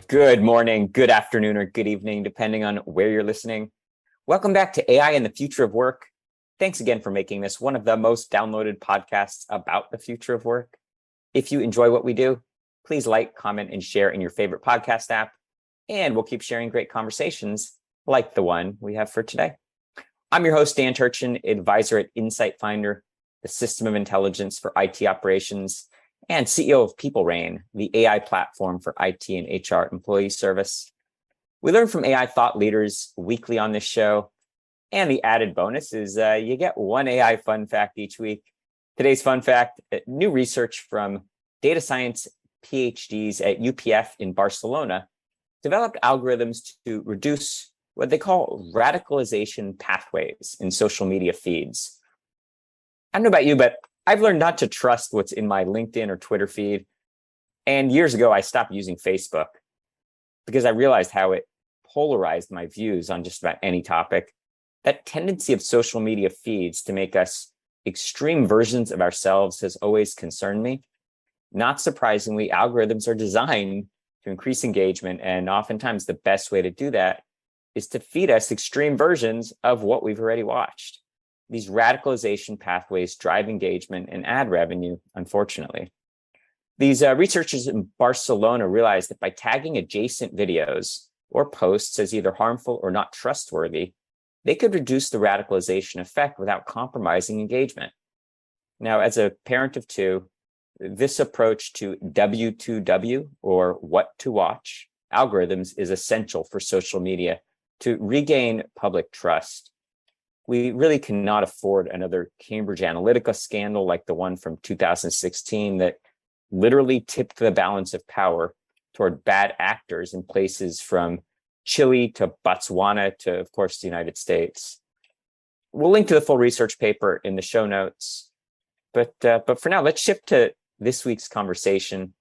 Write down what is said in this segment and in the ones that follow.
Good morning, good afternoon, or good evening, depending on where you're listening. Welcome back to AI and the Future of Work. Thanks again for making this one of the most downloaded podcasts about the future of work. If you enjoy what we do, please like, comment, and share in your favorite podcast app, and we'll keep sharing great conversations like the one we have for today. I'm your host, Dan Turchin, advisor at Insight Finder, the system of intelligence for IT operations, and CEO of PeopleRain, the AI platform for IT and HR employee service. We learn from AI thought leaders weekly on this show, and the added bonus is you get one AI fun fact each week. Today's fun fact, new research from data science PhDs at UPF in Barcelona developed algorithms to reduce what they call radicalization pathways in social media feeds. I don't know about you, but I've learned not to trust what's in my LinkedIn or Twitter feed. And years ago, I stopped using Facebook because I realized how it polarized my views on just about any topic. That tendency of social media feeds to make us extreme versions of ourselves has always concerned me. Not surprisingly, algorithms are designed to increase engagement, and oftentimes the best way to do that is to feed us extreme versions of what we've already watched. These radicalization pathways drive engagement and ad revenue, unfortunately. These researchers in Barcelona realized that by tagging adjacent videos or posts as either harmful or not trustworthy, they could reduce the radicalization effect without compromising engagement. Now, as a parent of two, this approach to W2W, or what to watch, algorithms is essential for social media to regain public trust. We really cannot afford another Cambridge Analytica scandal like the one from 2016 that literally tipped the balance of power toward bad actors in places from Chile to Botswana to, of course, the United States. We'll link to the full research paper in the show notes. But for now, let's shift to this week's conversation.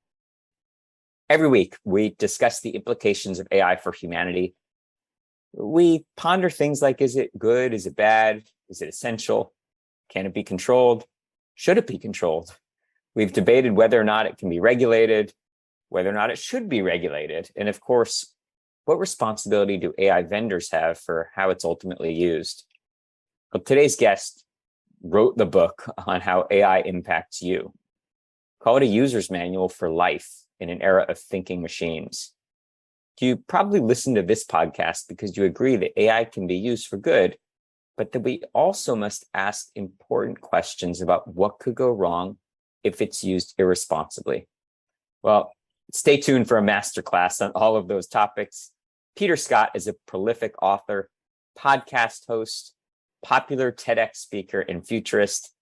Every week, we discuss the implications of AI for humanity. We ponder things like, is it good? Is it bad? Is it essential? Can it be controlled? Should it be controlled? We've debated whether or not it can be regulated, whether or not it should be regulated, and of course, what responsibility do AI vendors have for how it's ultimately used? Well, today's guest wrote the book on how AI impacts you. Call it a user's manual for life in an era of thinking machines. You probably listen to this podcast because you agree that AI can be used for good, but that we also must ask important questions about what could go wrong if it's used irresponsibly. Well, stay tuned for a masterclass on all of those topics. Peter Scott is a prolific author, podcast host, popular TEDx speaker, and futurist.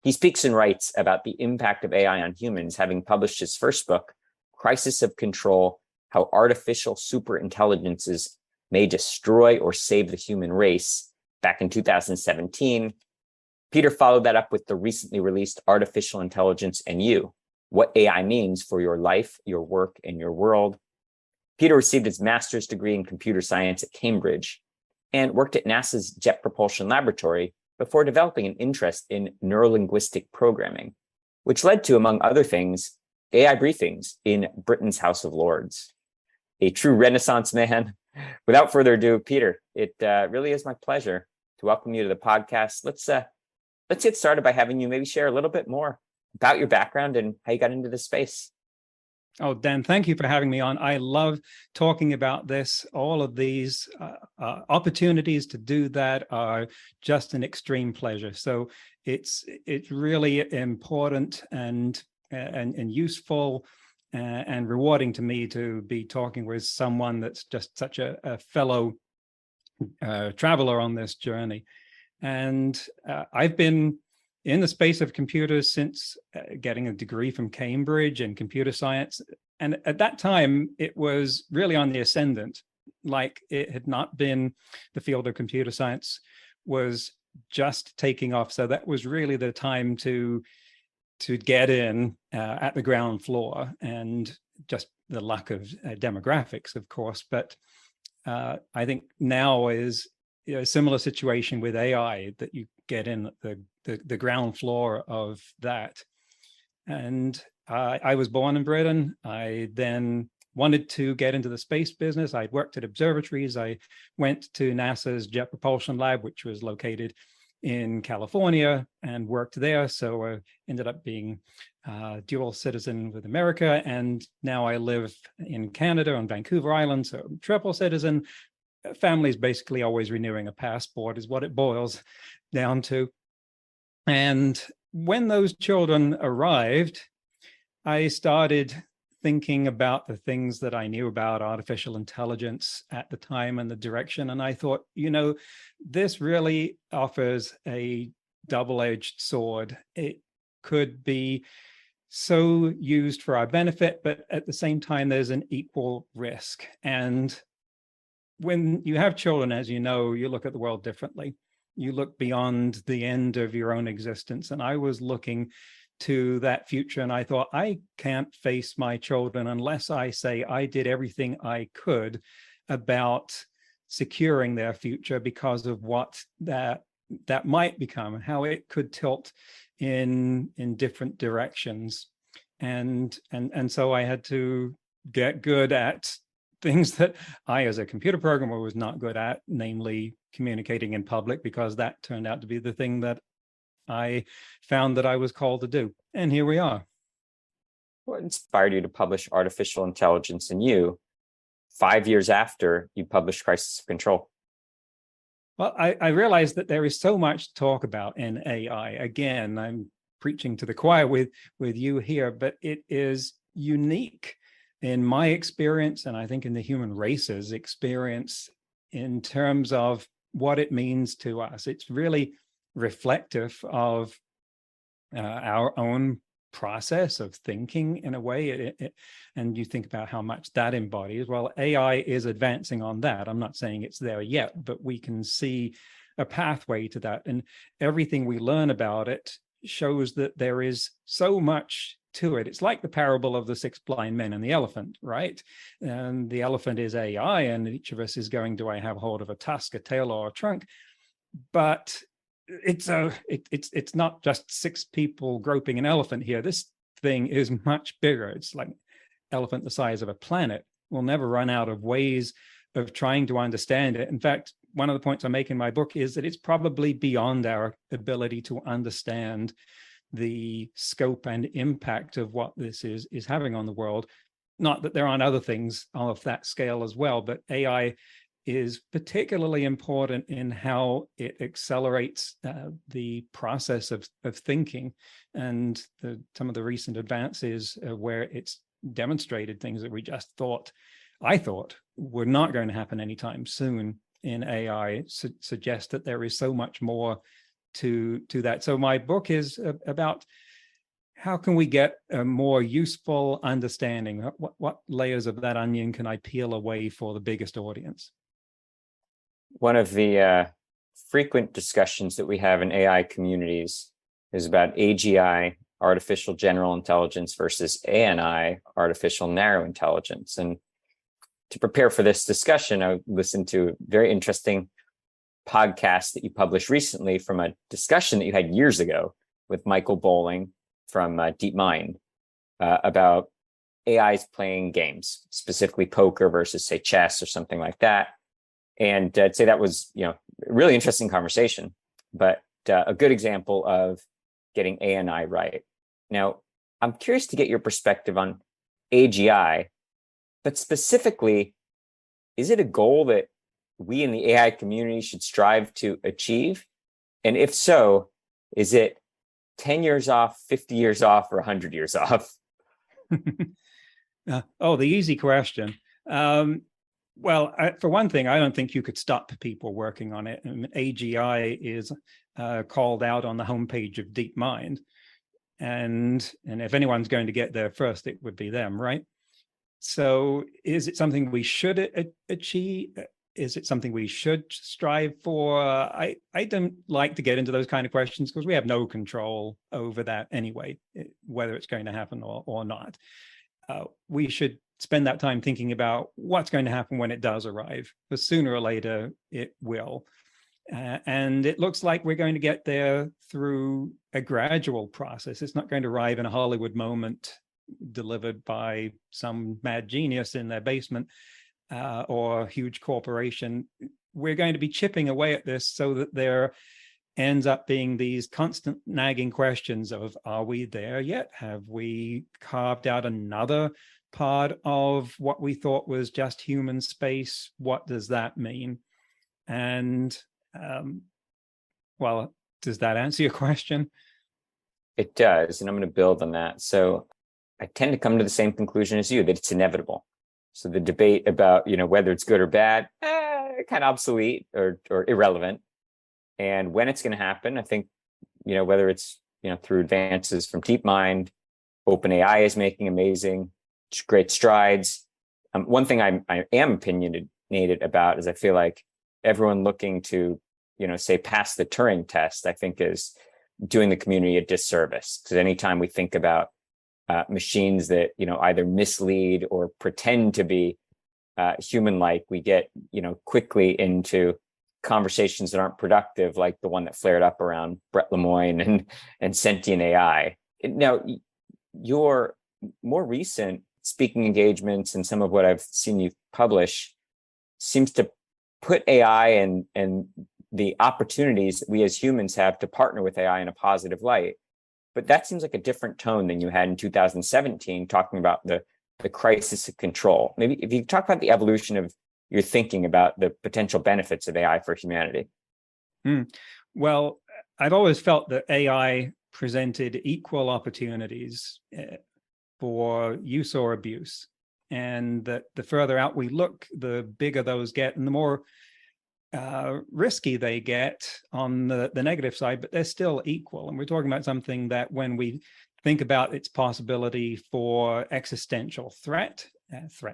He speaks and writes about the impact of AI on humans, having published his first book, Crisis of Control: How Artificial Superintelligences May Destroy or Save the Human Race, back in 2017. Peter followed that up with the recently released Artificial Intelligence and You: What AI Means for Your Life, Your Work, and Your World. Peter received his master's degree in computer science at Cambridge and worked at NASA's Jet Propulsion Laboratory before developing an interest in neurolinguistic programming, which led to, among other things, AI briefings in Britain's House of Lords. A true Renaissance man. Without further ado, Peter, it really is my pleasure to welcome you to the podcast. Let's get started by having you maybe share a little bit more about your background and how you got into this space. Oh, Dan, thank you for having me on. I love talking about this. All of these opportunities to do that are just an extreme pleasure. So it's really important and useful and rewarding to me to be talking with someone that's just such a fellow traveler on this journey. And I've been in the space of computers since getting a degree from Cambridge in computer science. And at that time, it was really on the ascendant. Like, it had not been, the field of computer science was just taking off. So that was really the time to get in at the ground floor, and just the lack of demographics, of course. But I think now is a similar situation with AI, that you get in at the ground floor of that. And I was born in Britain. I then wanted to get into the space business. I'd worked at observatories. I went to NASA's Jet Propulsion Lab, which was located in California, and worked there. So I ended up being dual citizen with America. And now I live in Canada on Vancouver Island. So triple citizen. Family's basically always renewing a passport is what it boils down to. And when those children arrived, I started thinking about the things that I knew about artificial intelligence at the time and the direction. And I thought, this really offers a double-edged sword. It could be so used for our benefit, but at the same time, there's an equal risk. And when you have children, as you know, you look at the world differently. You look beyond the end of your own existence. And I was looking to that future, and I thought, I can't face my children unless I say I did everything I could about securing their future, because of what that might become, how it could tilt in different directions. And so I had to get good at things that I, as a computer programmer, was not good at, namely communicating in public, because that turned out to be the thing that I found that I was called to do. And here we are. What inspired you to publish Artificial Intelligence in You 5 years after you published Crisis of Control? Well, I realized that there is so much to talk about in AI. Again, I'm preaching to the choir with you here, but it is unique in my experience, and I think in the human race's experience, in terms of what it means to us. It's really reflective of our own process of thinking in a way. And you think about how much that embodies. Well, AI is advancing on that. I'm not saying it's there yet, but we can see a pathway to that. And everything we learn about it shows that there is so much to it. It's like the parable of the 6 blind men and the elephant, right? And the elephant is AI, and each of us is going, do I have hold of a tusk, a tail, or a trunk? But it's not just 6 people groping an elephant here. This thing is much bigger. It's like elephant the size of a planet. We'll never run out of ways of trying to understand it. In fact, one of the points I make in my book is that it's probably beyond our ability to understand the scope and impact of what this is having on the world. Not that there aren't other things of that scale as well, but AI is particularly important in how it accelerates the process of thinking, and some of the recent advances where it's demonstrated things that we just I thought were not going to happen anytime soon in AI suggest that there is so much more to that. So my book is about how can we get a more useful understanding? What layers of that onion can I peel away for the biggest audience? One of the frequent discussions that we have in AI communities is about AGI, artificial general intelligence, versus ANI, artificial narrow intelligence. And to prepare for this discussion, I listened to a very interesting podcast that you published recently from a discussion that you had years ago with Michael Bowling from DeepMind about AIs playing games, specifically poker versus, say, chess or something like that. And I'd say that was, a really interesting conversation, but a good example of getting ANI right. Now, I'm curious to get your perspective on AGI, but specifically, is it a goal that we in the AI community should strive to achieve? And if so, is it 10 years off, 50 years off, or 100 years off? The easy question. Well, for one thing, I don't think you could stop people working on it. And AGI is called out on the homepage of DeepMind. And if anyone's going to get there first, it would be them, right? So is it something we should achieve? Is it something we should strive for? I don't like to get into those kind of questions because we have no control over that anyway, whether it's going to happen or not. We should spend that time thinking about what's going to happen when it does arrive, because sooner or later it will. And it looks like we're going to get there through a gradual process. It's not going to arrive in a Hollywood moment delivered by some mad genius in their basement or a huge corporation. We're going to be chipping away at this so that there ends up being these constant nagging questions of, are we there yet? Have we carved out another part of what we thought was just human space? What does that mean? And well, does that answer your question? It does, and I'm going to build on that. So I tend to come to the same conclusion as you, that it's inevitable. So the debate about, whether it's good or bad, kind of obsolete or irrelevant. And when it's going to happen, I think, whether it's, through advances from DeepMind, OpenAI is making amazing, great strides. One thing I am opinionated about is I feel like everyone looking to, say pass the Turing test, I think is doing the community a disservice. Because anytime we think about machines that, either mislead or pretend to be human-like, we get, quickly into conversations that aren't productive, like the one that flared up around Brett Lemoine and sentient AI. Now, your more recent speaking engagements and some of what I've seen you publish seems to put AI and the opportunities that we as humans have to partner with AI in a positive light. But that seems like a different tone than you had in 2017, talking about the crisis of control. Maybe if you could talk about the evolution of your thinking about the potential benefits of AI for humanity. Well, I've always felt that AI presented equal opportunities for use or abuse. And that the further out we look, the bigger those get and the more risky they get on the negative side, but they're still equal. And we're talking about something that when we think about its possibility for existential threat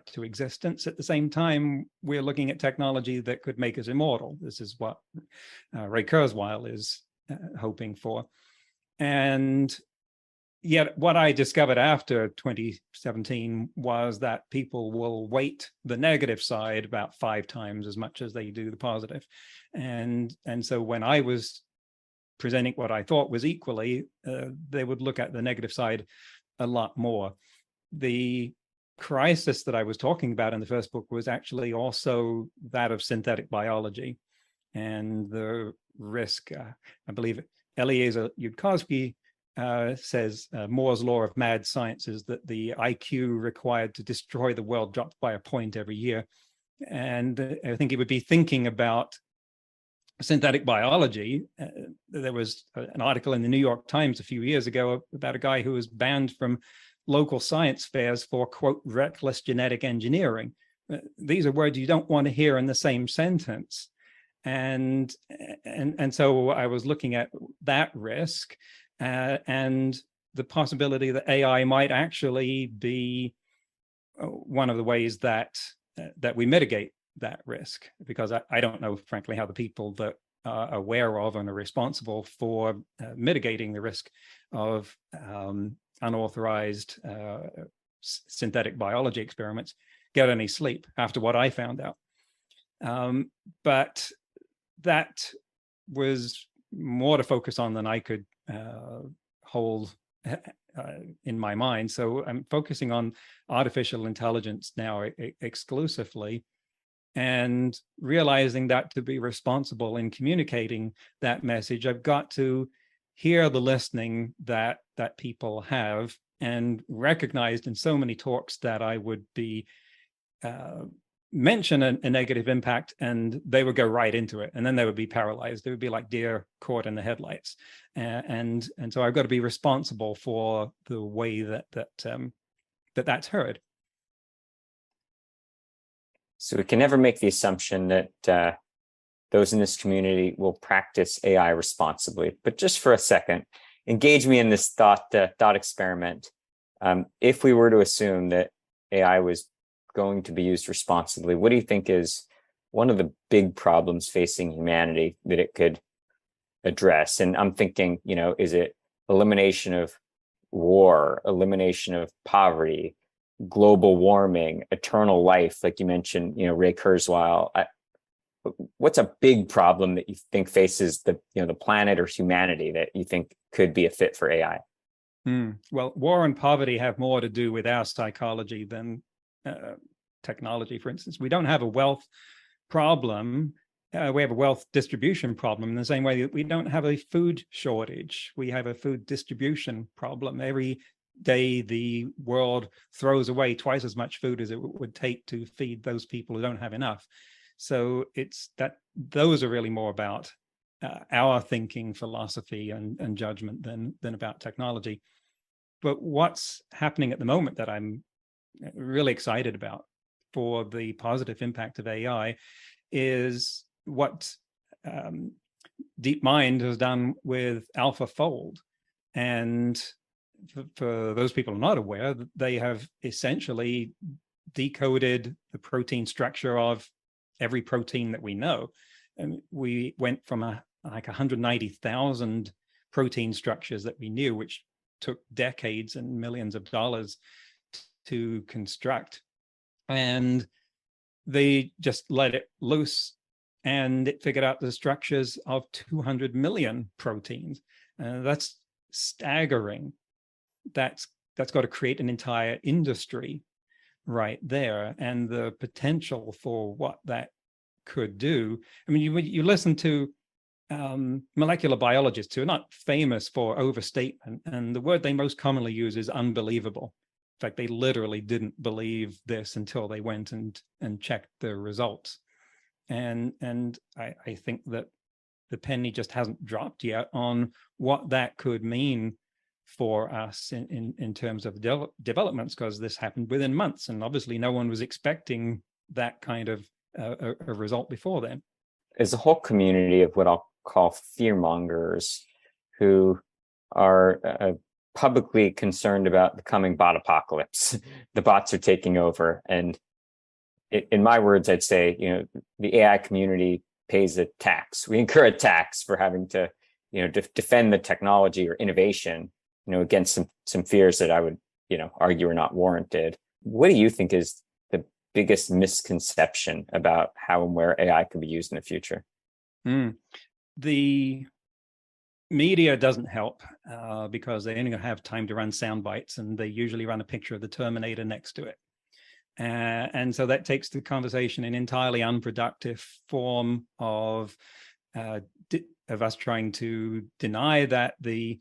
to existence, at the same time, we're looking at technology that could make us immortal. This is what Ray Kurzweil is hoping for. And yet what I discovered after 2017 was that people will weight the negative side about 5 times as much as they do the positive. And so when I was presenting what I thought was equally, they would look at the negative side a lot more. The crisis that I was talking about in the first book was actually also that of synthetic biology and the risk. I believe Eliezer Yudkowsky says Moore's law of mad science is that the IQ required to destroy the world dropped by a point every year. And I think it would be thinking about synthetic biology. There was an article in the New York Times a few years ago about a guy who was banned from local science fairs for, quote, reckless genetic engineering. These are words you don't want to hear in the same sentence. And so I was looking at that risk and the possibility that AI might actually be one of the ways that we mitigate that risk, because I don't know, frankly, how the people that are aware of and are responsible for mitigating the risk of unauthorized synthetic biology experiments get any sleep after what I found out. But that was more to focus on than I could hold in my mind. So I'm focusing on artificial intelligence now exclusively, and realizing that to be responsible in communicating that message, I've got to hear the listening that people have, and recognized in so many talks that I would be mention a negative impact and they would go right into it, and then they would be paralyzed. They would be like deer caught in the headlights, and so I've got to be responsible for the way that's heard. So we can never make the assumption that those in this community will practice AI responsibly. But just for a second, engage me in this thought experiment. If we were to assume that AI was going to be used responsibly, what do you think is one of the big problems facing humanity that it could address? And I'm thinking, is it elimination of war, elimination of poverty, global warming, eternal life, like you mentioned, Ray Kurzweil? What's a big problem that you think faces the planet or humanity that you think could be a fit for AI? Well, war and poverty have more to do with our psychology than technology, for instance. We don't have a wealth problem. We have a wealth distribution problem in the same way that we don't have a food shortage. We have a food distribution problem. Every day, the world throws away twice as much food as it would take to feed those people who don't have enough. So it's that those are really more about our thinking, philosophy, and judgment than about technology. But what's happening at the moment that I'm really excited about for the positive impact of AI is what DeepMind has done with AlphaFold. And for those people who are not aware, they have essentially decoded the protein structure of every protein that we know. And we went from like 190,000 protein structures that we knew, which took decades and millions of dollars to construct. And they just let it loose, and it figured out the structures of 200 million proteins. That's staggering. That's got to create an entire industry right there, and the potential for what that could do. I mean, you listen to molecular biologists who are not famous for overstatement, and the word they most commonly use is unbelievable. In fact, they literally didn't believe this until they went and checked the results. And I think that the penny just hasn't dropped yet on what that could mean for us in terms of developments, because this happened within months, and obviously no one was expecting that kind of a result before then. There's a whole community of what I'll call fearmongers who are publicly concerned about the coming bot apocalypse. The bots are taking over. And in my words, I'd say, the AI community pays a tax. We incur a tax for having to, defend the technology or innovation, against some fears that I would, argue are not warranted. What do you think is the biggest misconception about how and where AI could be used in the future? The media doesn't help because they only have time to run sound bites, and they usually run a picture of the Terminator next to it. And so that takes the conversation in entirely unproductive form of us trying to deny that the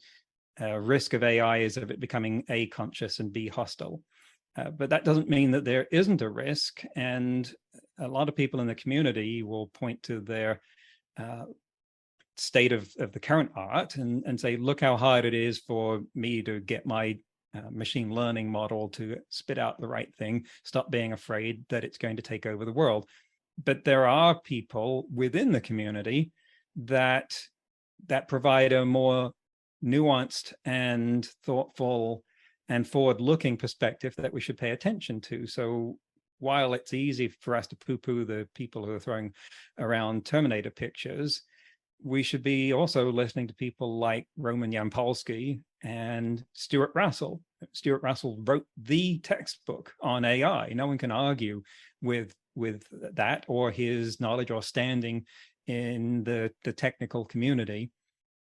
risk of AI is of it becoming A, conscious, and B, hostile. But that doesn't mean that there isn't a risk. And a lot of people in the community will point to their state of the current art and say, look how hard it is for me to get my machine learning model to spit out the right thing, stop being afraid that it's going to take over the world. But there are people within the community that provide a more nuanced and thoughtful and forward-looking perspective that we should pay attention to. So while it's easy for us to poo-poo the people who are throwing around Terminator pictures, we should be also listening to people like Roman Yampolsky and Stuart Russell. Stuart Russell wrote the textbook on AI. No one can argue with that or his knowledge or standing in the technical community.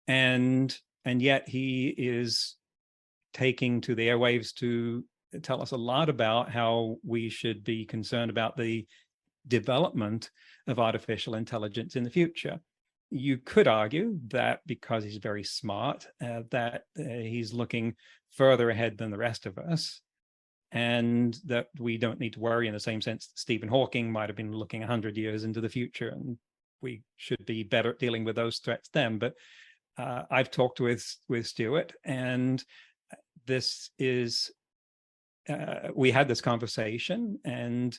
And yet he is taking to the airwaves to tell us a lot about how we should be concerned about the development of artificial intelligence in the future. You could argue that because he's very smart, that he's looking further ahead than the rest of us, and that we don't need to worry in the same sense that Stephen Hawking might have been looking 100 years into the future, and we should be better at dealing with those threats then. But I've talked with Stuart, and this is, we had this conversation, and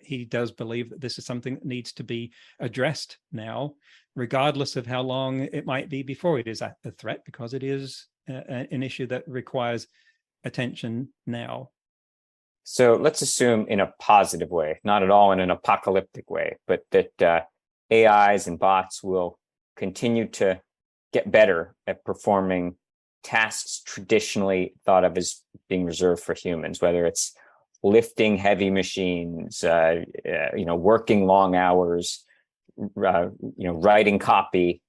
he does believe that this is something that needs to be addressed now, regardless of how long it might be before it is a threat, because it is an issue that requires attention now. So let's assume in a positive way, not at all in an apocalyptic way, but that AIs and bots will continue to get better at performing tasks traditionally thought of as being reserved for humans, whether it's lifting heavy machines, working long hours, writing copy,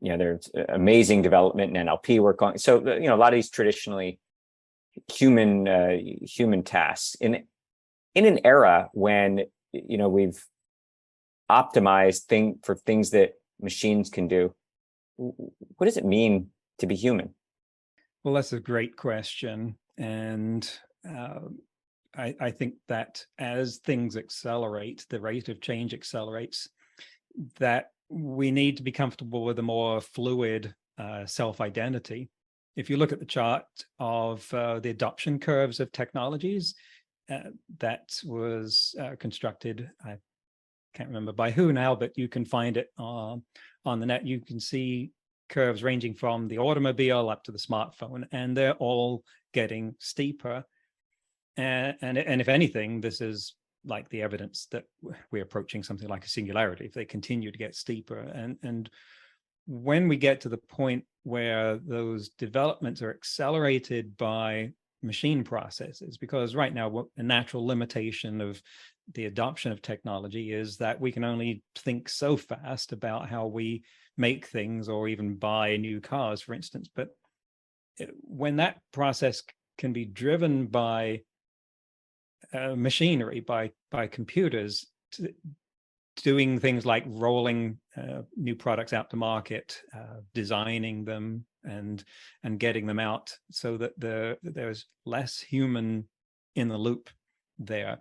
there's amazing development in NLP work on. So, a lot of these traditionally human tasks in an era when, we've optimized for things that machines can do. What does it mean to be human? Well, that's a great question. And I think that as things accelerate, the rate of change accelerates, that we need to be comfortable with a more fluid self-identity. If you look at the chart of the adoption curves of technologies, that was constructed, I can't remember by who now, but you can find it on the net. You can see curves ranging from the automobile up to the smartphone, and they're all getting steeper. And if anything, this is like the evidence that we're approaching something like a singularity if they continue to get steeper. And when we get to the point where those developments are accelerated by machine processes, because right now a natural limitation of the adoption of technology is that we can only think so fast about how we make things or even buy new cars, for instance. But when that process can be driven by machinery, by computers, doing things like rolling new products out to market, designing them and getting them out so that there's less human in the loop there,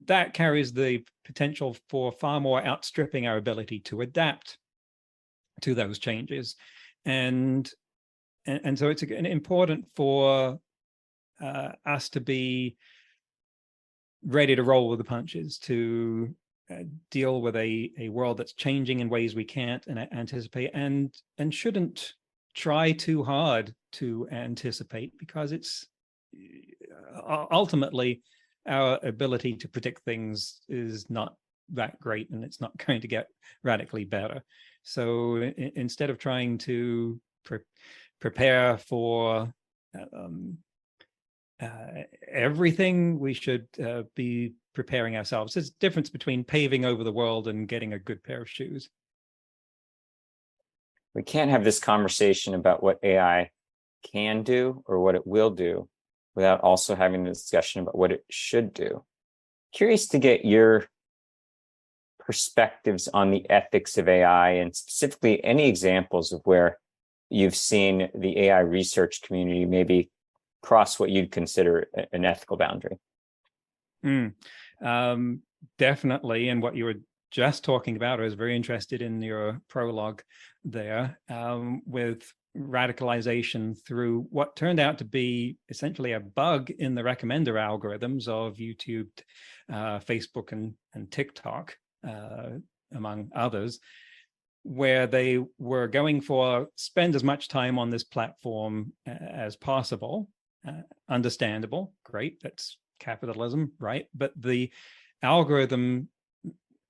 that carries the potential for far more outstripping our ability to adapt to those changes. And so it's important for us to be ready to roll with the punches, to deal with a world that's changing in ways we can't anticipate, and shouldn't try too hard to anticipate, because it's ultimately our ability to predict things is not that great, and it's not going to get radically better. So instead of trying to prepare for everything, we should be preparing ourselves. There's a difference between paving over the world and getting a good pair of shoes. We can't have this conversation about what AI can do or what it will do without also having a discussion about what it should do. Curious to get your perspectives on the ethics of AI, and specifically any examples of where you've seen the AI research community maybe cross what you'd consider an ethical boundary. Definitely. And what you were just talking about, I was very interested in your prologue there, with radicalization through what turned out to be essentially a bug in the recommender algorithms of YouTube, Facebook, and TikTok, among others, where they were going for spend as much time on this platform as possible. Understandable, great, that's capitalism, right? But the algorithm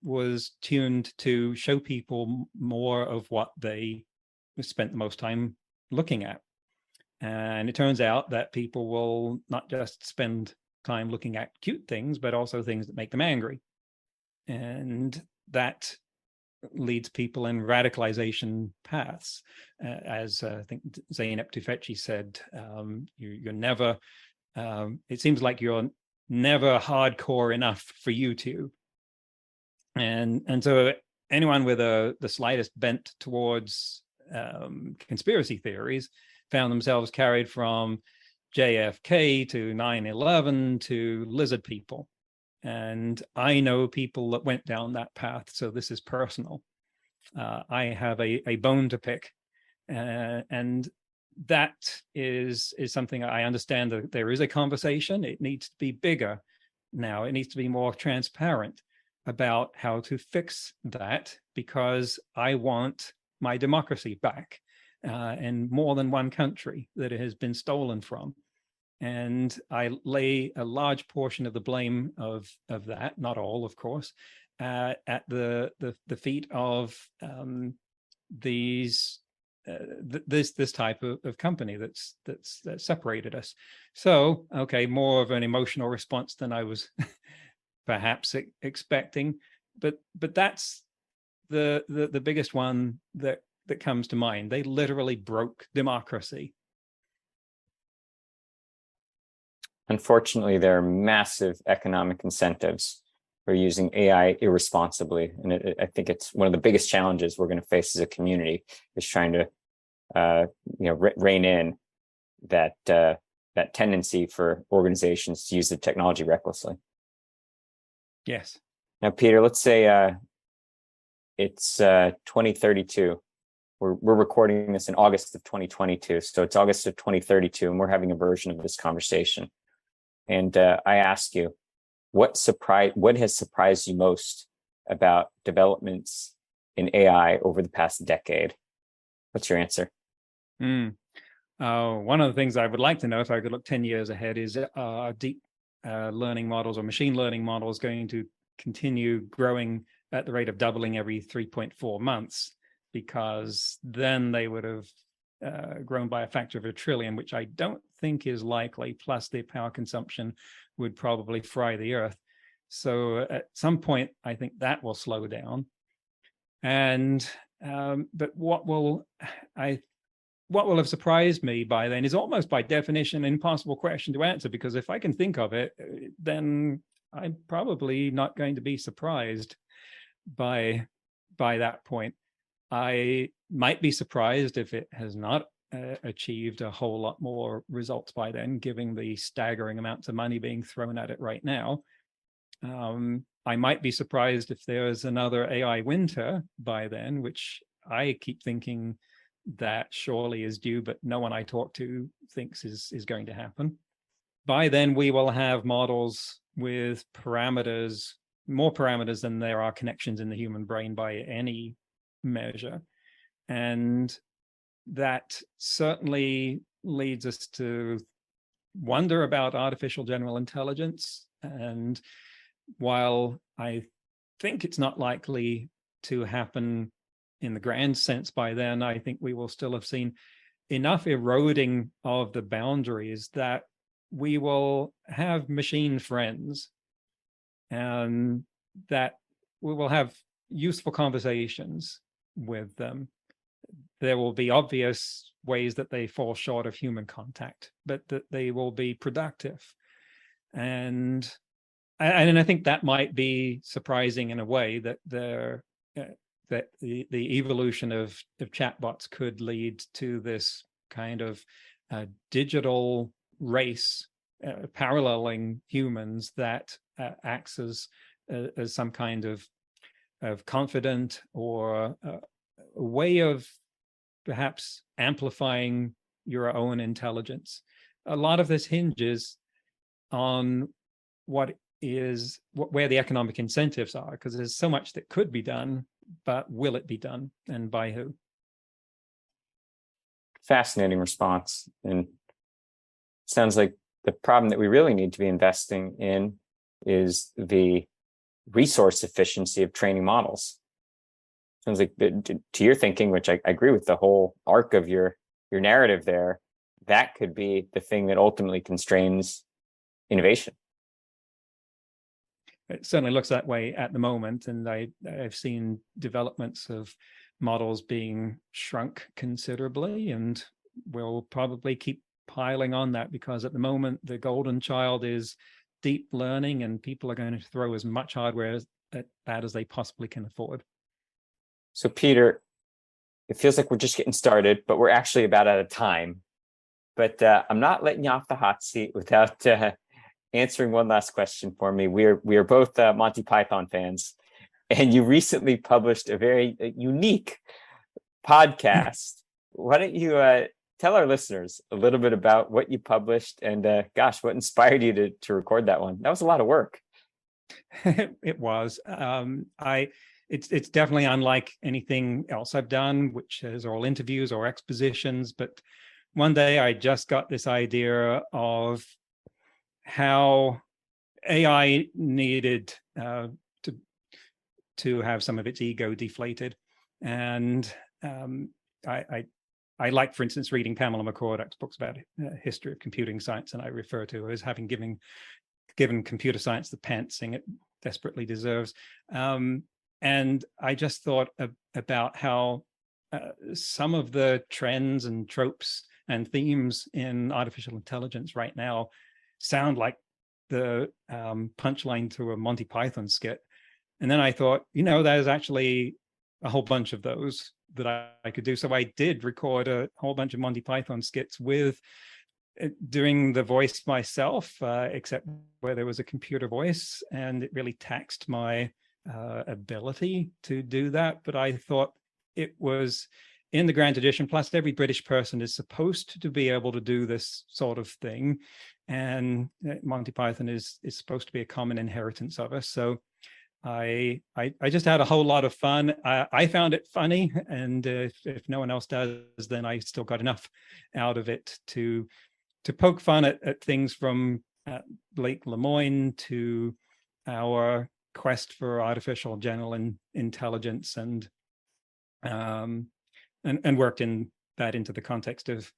was tuned to show people more of what they spent the most time looking at. And it turns out that people will not just spend time looking at cute things, but also things that make them angry. And that leads people in radicalization paths. As I think Zeynep Tufekci said, you're never, it seems like you're never hardcore enough for YouTube. And so anyone with the slightest bent towards conspiracy theories found themselves carried from JFK to 9/11 to lizard people. And I know people that went down that path, so this is personal. I have a bone to pick, and that is something I understand that there is a conversation. It needs to be bigger now. It needs to be more transparent about how to fix that, because I want my democracy back in more than one country that it has been stolen from. And I lay a large portion of the blame of that, not all, of course, at the feet of this type of company that's separated us. So, okay, more of an emotional response than I was perhaps expecting, but that's the biggest one that that comes to mind. They literally broke democracy. Unfortunately, there are massive economic incentives for using AI irresponsibly. And I think it's one of the biggest challenges we're going to face as a community is trying to rein in that tendency for organizations to use the technology recklessly. Yes. Now, Peter, let's say it's 2032. We're recording this in August of 2022. So it's August of 2032, and we're having a version of this conversation. And I ask you, what has surprised you most about developments in AI over the past decade? What's your answer? One of the things I would like to know, if I could look 10 years ahead, is deep learning models or machine learning models going to continue growing at the rate of doubling every 3.4 months, because then they would have grown by a factor of 1 trillion, which I don't think is likely, plus the power consumption would probably fry the earth. So at some point, I think that will slow down. And but what will have surprised me by then is almost by definition an impossible question to answer, because if I can think of it, then I'm probably not going to be surprised by that point. I might be surprised if it has not achieved a whole lot more results by then, given the staggering amounts of money being thrown at it right now. I might be surprised if there's another AI winter by then, which I keep thinking that surely is due, but no one I talk to thinks is going to happen. By then, we will have models with parameters, more parameters than there are connections in the human brain by any measure. And that certainly leads us to wonder about artificial general intelligence. And while I think it's not likely to happen in the grand sense by then, I think we will still have seen enough eroding of the boundaries that we will have machine friends, and that we will have useful conversations with them. There will be obvious ways that they fall short of human contact, but that they will be productive. And I think that might be surprising in a way, that the evolution of chatbots could lead to this kind of digital race paralleling humans that acts as some kind of confident or a way of perhaps amplifying your own intelligence. A lot of this hinges on where the economic incentives are, because there's so much that could be done, but will it be done, and by who? Fascinating response. And it sounds like the problem that we really need to be investing in is the resource efficiency of training models. Sounds like, to your thinking, which I agree with the whole arc of your narrative there, that could be the thing that ultimately constrains innovation. It certainly looks that way at the moment, and I've seen developments of models being shrunk considerably, and we'll probably keep piling on that, because at the moment the golden child is deep learning, and people are going to throw as much hardware at that as they possibly can afford. So Peter, it feels like we're just getting started, but we're actually about out of time. But I'm not letting you off the hot seat without answering one last question for me. We are both Monty Python fans, and you recently published a very unique podcast. Why don't you tell our listeners a little bit about what you published, and what inspired you to record that one? That was a lot of work. It was. It's definitely unlike anything else I've done, which is all interviews or expositions. But one day I just got this idea of how AI needed to have some of its ego deflated. And I like, for instance, reading Pamela McCorduck's books about history of computing science, and I refer to her as having given computer science the pantsing it desperately deserves. And I just thought about how some of the trends and tropes and themes in artificial intelligence right now sound like the punchline to a Monty Python skit. And then I thought, there's actually a whole bunch of those that I could do. So I did record a whole bunch of Monty Python skits with doing the voice myself, except where there was a computer voice, and it really taxed my ability to do that. But I thought it was in the grand tradition. Plus, every British person is supposed to be able to do this sort of thing, and Monty Python is supposed to be a common inheritance of us. So I just had a whole lot of fun. I found it funny, and if no one else does, then I still got enough out of it to poke fun at things from Lake Lemoyne to our quest for artificial general intelligence, and worked into the context of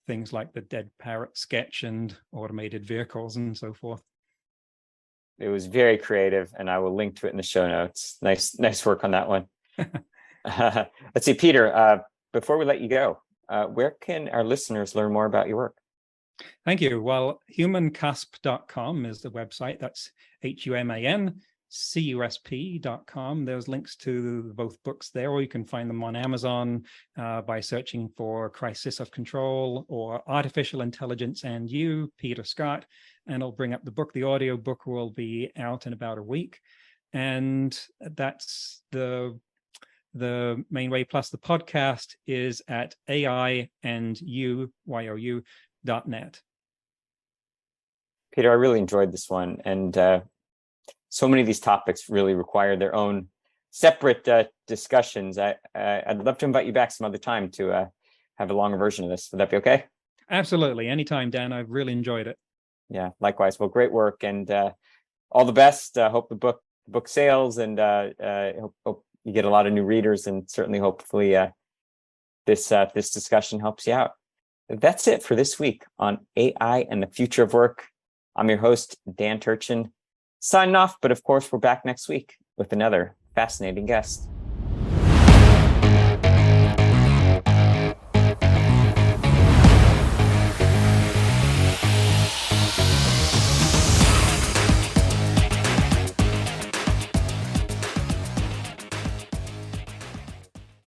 things like the dead parrot sketch and automated vehicles and so forth. It was very creative, and I will link to it in the show notes. Nice work on that one. Let's see, Peter, before we let you go, where can our listeners learn more about your work? Thank you. Well, humancusp.com is the website. That's humancusp.com. There's links to both books there, or you can find them on Amazon by searching for Crisis of Control or Artificial Intelligence and You, Peter Scott, and I'll bring up the book. The audio book will be out in about a week. And that's the main way. Plus the podcast is at aianduyou.net. Peter, I really enjoyed this one. And so many of these topics really require their own separate discussions. I'd love to invite you back some other time to have a longer version of this. Would that be okay? Absolutely. Anytime, Dan. I've really enjoyed it. Yeah, likewise. Well, great work, and all the best. Hope the book sales, and hope you get a lot of new readers, and certainly hopefully this discussion helps you out. That's it for this week on AI and the Future of Work. I'm your host, Dan Turchin, signing off, but of course, we're back next week with another fascinating guest.